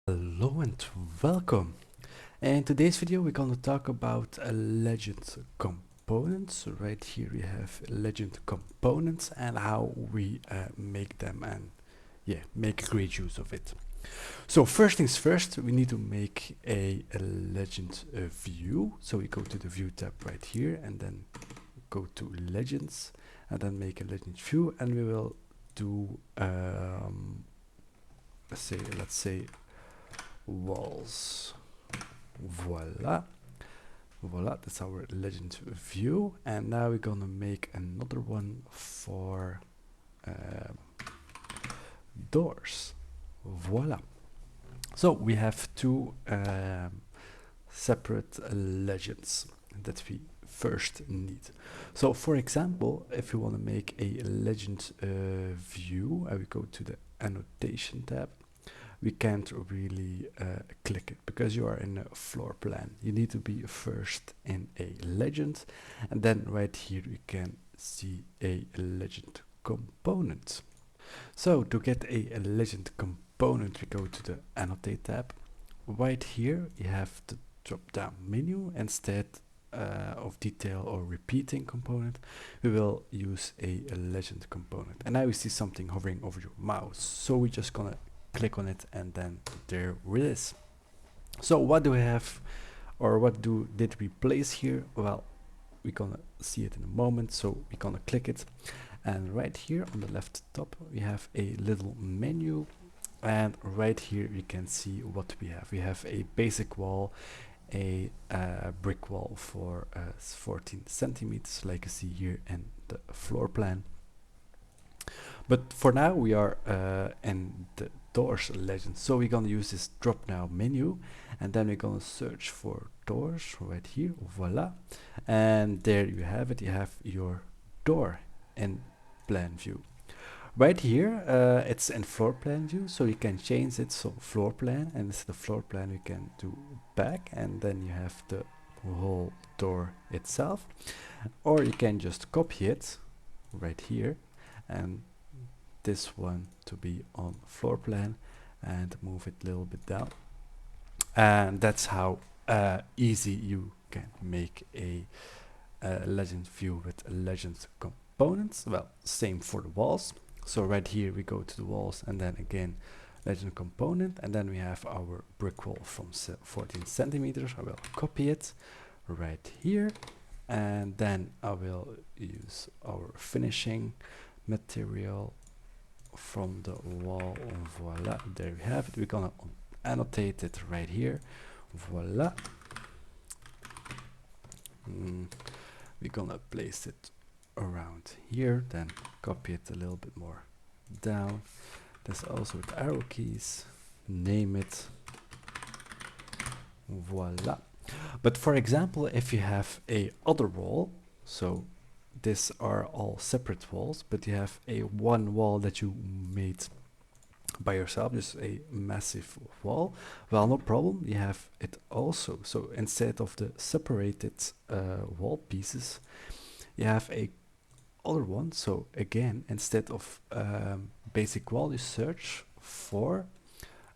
Hello and welcome. In today's video we're going to talk about legend components. So right here we have legend components and how we make them and make great use of it. So first things first, we need to make a legend view. So we go to the view tab right here and then go to legends and then make a legend view, and we will do let's say walls. Voila, that's our legend view. And now we're gonna make another one for doors. Voila. So we have two separate legends that we first need. So for example, if you want to make a legend view, I will go to the annotation tab. We can't really click it because you are in a floor plan. You need to be first in a legend, and then right here you can see a legend component. So to get a legend component, we go to the annotate tab. Right here you have the drop down menu. Instead of detail or repeating component, we will use a legend component. And now we see something hovering over your mouse, so we're just gonna click on it, and then there it is. So what do we have, or did we place here? Well, we're gonna see it in a moment. So we're gonna click it, and right here on the left top we have a little menu, and right here you can see what we have. We have a basic wall, a brick wall for 14 centimeters, like you see here in the floor plan. But for now we are in the doors legend, so we're gonna use this drop down menu, and then we're gonna search for doors right here. Voila, and there you have it. You have your door in plan view. Right here it's in floor plan view, so you can change it. So floor plan, and instead of floor plan you can do back, and then you have the whole door itself. Or you can just copy it right here and this one to be on floor plan and move it a little bit down. And that's how easy you can make a legend view with legend components. Well, same for the walls. So right here we go to the walls, and then again legend component, and then we have our brick wall from 14 centimeters. I will copy it right here, and then I will use our finishing material from the wall. Voila, there we have it. We're gonna annotate it right here. Voila. We're gonna place it around here, then copy it a little bit more down. There's also with arrow keys, name it. Voila. But for example, if you have a other wall, so these are all separate walls, but you have a one wall that you made by yourself, just a massive wall, well, no problem, you have it also. So instead of the separated wall pieces, you have a other one. So again, instead of basic wall, you search for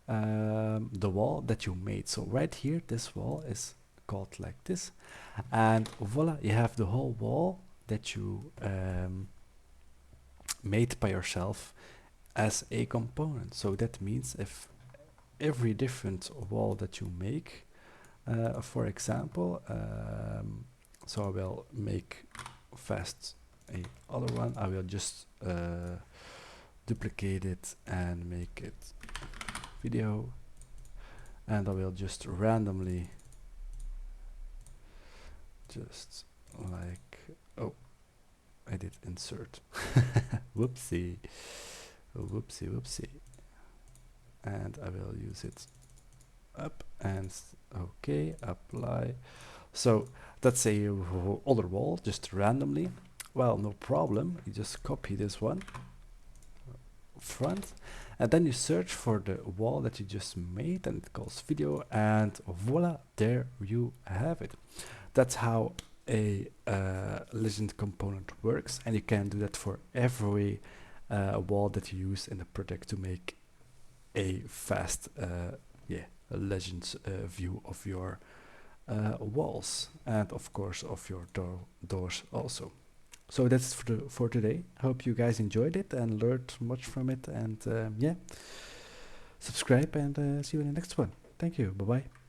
the wall that you made. So right here, this wall is called like this, and voila, you have the whole wall that you made by yourself as a component. So that means if every different wall that you make, for example, so I will make fast a other one. I will just duplicate it and make it video, and I will just randomly just like, oh, I did insert. Whoopsie, whoopsie. And I will use it up and okay, apply. So that's a other wall, just randomly. Well, no problem, you just copy this one front, and then you search for the wall that you just made, and it calls video, and voila, there you have it. That's how a legend component works, and you can do that for every wall that you use in the project to make a fast yeah, a legend view of your walls, and of course of your doors also. So that's for today. Hope you guys enjoyed it and learned much from it. And yeah, subscribe and see you in the next one. Thank you. Bye bye.